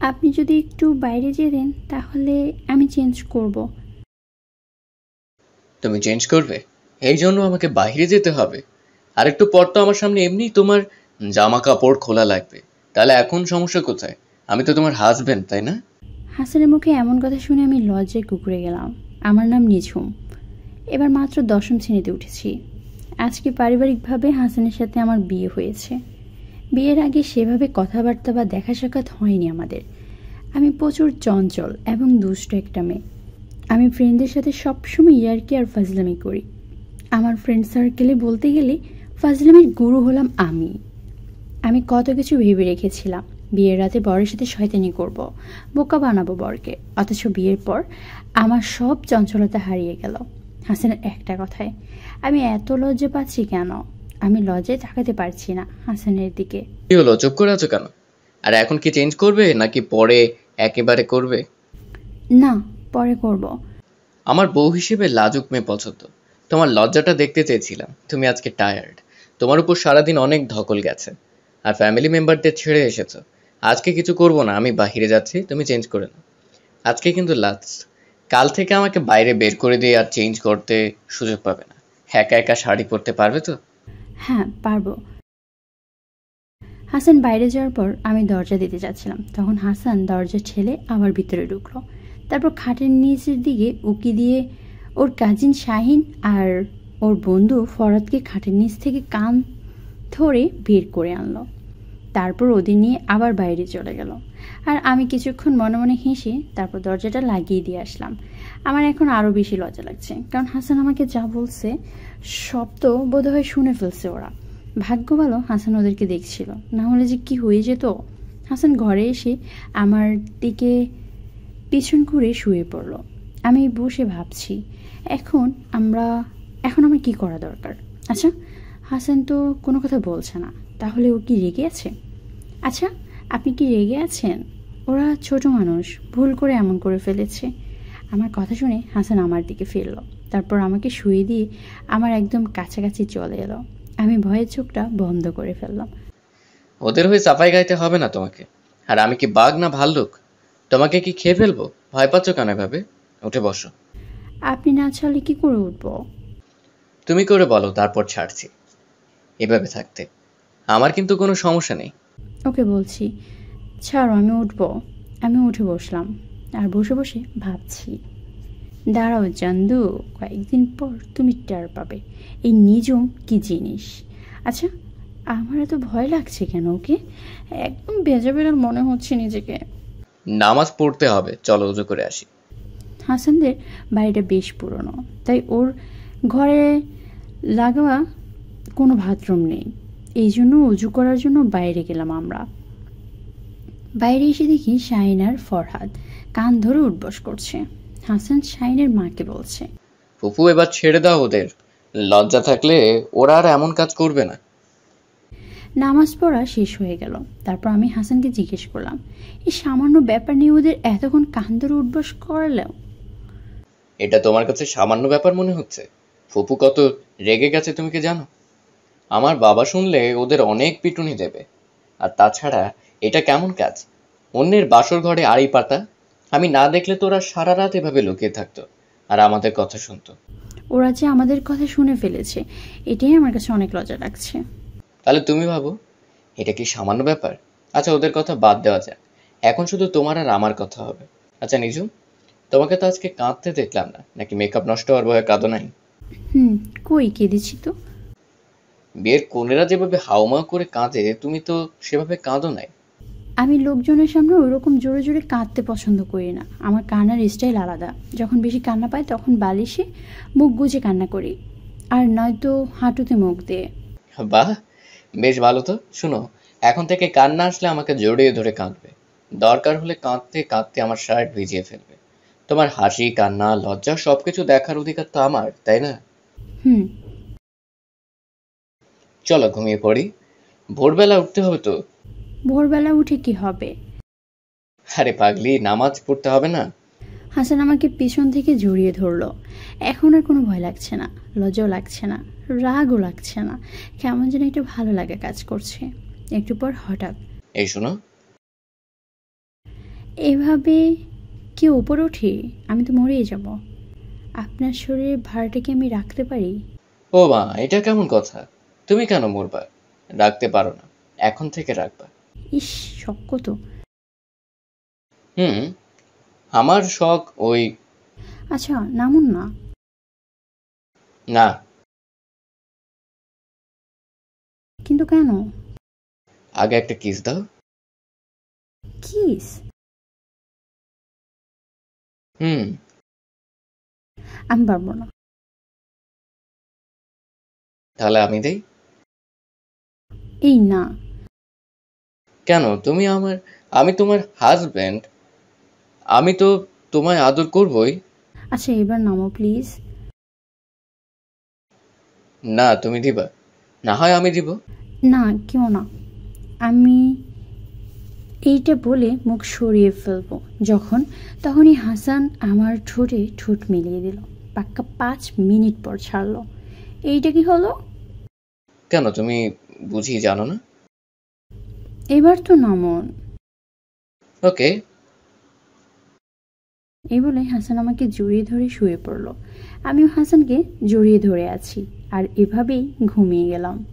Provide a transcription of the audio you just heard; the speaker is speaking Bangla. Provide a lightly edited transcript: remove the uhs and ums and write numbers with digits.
আপনি যদি একটু বাইরে যেতেন তাহলে আমি চেঞ্জ করব। তুমি চেঞ্জ করবে? এই জন্য আমাকে বাইরে যেতে হবে? আর একটু পর তো আমার সামনে এমনি তোমার জামা কাপড় খোলা লাগবে। তাহলে এখন সমস্যা কোথায়? আমি তো তোমার হাজবেন্ড, তাই না? হাসানের মুখে এমন কথা শুনে আমি লজ্জায় কুঁকড়ে গেলাম। আমার নাম নিঝুম। এবার মাত্র 10ম শ্রেণীতে উঠেছি। আজকে পারিবারিকভাবে হাসানের সাথে আমার বিয়ে হয়েছে। বিয়ের আগে সেভাবে কথাবার্তা বা দেখা সাক্ষাৎ হয়নি আমাদের। আমি প্রচুর চঞ্চল এবং দুষ্ট একটা মেয়ে। আমি ফ্রেন্ডদের সাথে সবসময় ইয়ার্কি আর ফাজলামি করি। আমার ফ্রেন্ড সার্কেলে বলতে গেলে ফাজলামির গুরু হলাম আমি। আমি কত কিছু ভেবে রেখেছিলাম। বিয়ের রাতে বরের সাথে শয়তানি করব, বোকা বানাবো বরকে। অথচ বিয়ের পর আমার সব চঞ্চলতা হারিয়ে গেল হাসানের একটা কথায়। আমি এত লজ্জা পাচ্ছি কেন? আমি লজ্জায় তাকাতে পারছি না হাসানের দিকে। কি হলো, চুপ করে আছো কেন? আর এখন কি চেঞ্জ করবে নাকি পরে একেবারে করবে? না, পরে করব। আমার বউ হিসেবে লাজুক মেয়ে পছন্দ। তোমার লজ্জাটা দেখতে চেয়েছিলাম। তুমি আজকে টায়ার্ড। তোমার উপর সারাদিন অনেক ধকল গেছে। আর ফ্যামিলি মেম্বারদের ছেড়ে এসেছো। আজকে কিছু করব না, আমি বাহিরে যাচ্ছি, তুমি চেঞ্জ করে নাও। আজকে কিন্তু লাস্ট। কাল থেকে আমাকে বাইরে বের করে দিয়ে আর চেঞ্জ করতে সুযোগ পাবে না। একা একা শাড়ি পরতে পারবে তো? হ্যাঁ, পারবো। হাসান বাইরে যাওয়ার পর আমি দরজা দিতে যাচ্ছিলাম, তখন হাসান দরজা ঠেলে আবার ভিতরে ঢুকলো। তারপর খাটের নিচের দিকে উকি দিয়ে ওর কাজিন শাহিন আর ওর বন্ধু ফরাদকে খাটের নিচ থেকে কান ধরে বের করে আনলো। তারপর ওদের নিয়ে আবার বাইরে চলে গেল। আর আমি কিছুক্ষণ মনে মনে হেসে তারপর দরজাটা লাগিয়ে দিয়ে আসলাম। আমার এখন আরও বেশি লজ্জা লাগছে, কারণ হাসান আমাকে যা বলছে সব তো বোধহয় শুনে ফেলছে ওরা। ভাগ্য ভালো হাসান ওদেরকে দেখছিল, না হলে যে কি হয়ে যেত। হাসান ঘরে এসে আমার দিকে পিছন ঘুরে শুয়ে পড়ল। আমি বসে ভাবছি এখন আমার কি করা দরকার। আচ্ছা, হাসান তো কোনো কথা বলছে না, তাহলে ও কি রেগে আছে? আচ্ছা, আপনি কি রেগে আছেন? ওরা ছোট মানুষ, ভুল করে এমন করে ফেলেছে। আমার কথা শুনে হাসান আমার দিকে ফিরল। তারপর আমাকে শুয়ে দিয়ে আমার একদম কাছাকাছি চলে এলো। আমি ভয়ের চোখটা বন্ধ করে ফেললাম। ওদের হয়ে সাফাই গাইতে হবে না তোমাকে। আর আমি কি বাঘ না ভাল্লুক? তোমাকে কি খেয়ে ফেলবো? ভয় পাচ্ছ কেন এভাবে? উঠে বসো। আপনি না ছাড়লে কি করে উঠবো? তুমি করে বলো, তারপর ছাড়ছি। এভাবে থাকতে আমার কিন্তু কোনো সমস্যা নেই। ওকে বলছি, ছাড়ো, আমি উঠবো। আমি উঠে বসলাম আর বসে বসে ভাবছি, দাঁড়াও চান্দু, কয়েকদিন পর তুমি টের পাবে এই নিঝুম কি জিনিস। আচ্ছা, আমার এত ভয় লাগছে কেন ওকে? একদম ভেজা বেড়াল মনে হচ্ছে নিজেকে। নামাজ পড়তে হবে, চলো উজু করে আসি। হাসানদের বাড়িটা বেশ পুরনো, তাই ওর ঘরে লাগোয়া কোনো বাথরুম নেই। এই জন্য উজু করার জন্য বাইরে গেলাম আমরা। বাইরে এসে দেখি শাহিন আর ফরহাদ কান ধরে উঠবস করছে। হাসান শাহিনের মাকে বলছে, ফুফু, এবার ছেড়ে দাও ওদের। লজ্জা থাকলে ওরা আর এমন কাজ করবে না। নামাজ পড়া শেষ হয়ে গেল। তারপর আমি হাসানকে জিজ্ঞেস করলাম, এই সামান্য ব্যাপার নিয়ে ওদের এতক্ষণ কান ধরে উঠবস করলেও? এটা তোমার কাছে সামান্য ব্যাপার মনে হচ্ছে? ফুপু কত রেগে গেছে তুমি কি জানো? আমার বাবা শুনলে ওদের অনেক পিটুনি দেবে। আর তাছাড়া এটা কেমন কাজ? অন্যের বাসর ঘরে আড়ি পাতা। আমি না দেখলে তো ওরা সারা রাত এভাবে লুকিয়ে থাকতো আর আমাদের কথা শুনতো। ওরা যে আমাদের কথা শুনে ফেলেছে, এটাই আমার কাছে অনেক লজ্জা লাগছে। তাহলে তুমি ভাবো, এটা কি সামান্য ব্যাপার? আচ্ছা, ওদের কথা বাদ দেওয়া যাক। এখন শুধু তোমার আর আমার কথা হবে। আচ্ছা নিজু, তোমাকে তো আজকে কাঁদতে দেখলাম না, নাকি মেকআপ নষ্ট হওয়ার ভয়ে কাঁদো নাই? কই, কেঁদেছি তো। বিয়ের কনেরা যেভাবে হাউমাউ করে কাঁদে, তুমি তো সেভাবে কাঁদো নাই। আমি লোকজনের সামনে ওইরকম জোরে জোরে কাঁদতে পছন্দ করি না। আমার কান্নার স্টাইল আলাদা। যখন বেশি কান্না পাই তখন বালিশে মুখ গুজে কান্না করি, আর নয়তো হাঁটুতে মুখ দিয়ে। বাহ, বেশ ভালো তো। শুনো, এখন থেকে কান্না আসলে আমাকে জড়িয়ে ধরে কাঁদবে। দরকার হলে কাঁদতে কাঁদতে আমার শার্ট ভিজিয়ে ফেলবে। তোমার হাসি, কান্না, লজ্জা সবকিছু দেখার অধিকার তো আমার, তাই না? হুম। চলো ঘুমিয়ে পড়ি। ভোরবেলা উঠতে হবে তো। ভোরবেলা উঠে কি হবে? আরে পাগলি, নামাজ পড়তে হবে না? হাসান আমাকে পিছন থেকে জড়িয়ে ধরলো। এখন আর কোনো ভয় লাগছে না, লজ্জাও লাগছে না, রাগও লাগছে না। কেমন যেন একটু ভালো লাগা কাজ করছে। একটু পর হঠাৎ, এই শোনো। এভাবে কি ওপরে ওঠে? আমি তো মরেই যাব। আপনার শরীরের ভারটা কি আমি রাখতে পারি? ও মা, এটা কেমন কথা? তুমি কেন মরবা? রাখতে পারো না, এখন থেকে রাখবা। ইস, শখ তো। হুম, আমার শখ ওই। আচ্ছা, নামুন না। না। কিন্তু কেন? আগে একটা কিস দাও। কিস? হুম। আমি পারবো না। তাহলে আমি দেই। এই না। কেন? আমি তোমার হাজবেন্ড। আমি তো তোমায় আদর করবই। আচ্ছা, এবার নামো প্লিজ। না, তুমি দিবা? না হয় আমি দিব। না, কেউ না। আমি এইটা বলে মুখ সরিয়ে ফেলবো যখন, তখনই হাসান আমার ঠোঁটে ঠোঁট মিলিয়ে দিল। পাক্কা 5 মিনিট পর ছাড়লো। এইটা কি হলো? কেন, তুমি বুঝি জানো না? এবার তো নামুন। ওকে। এই বলে হাসান আমাকে জড়িয়ে ধরে শুয়ে পড়ল। আমিও হাসানকে জড়িয়ে ধরে আছি আর এভাবেই ঘুমিয়ে গেলাম।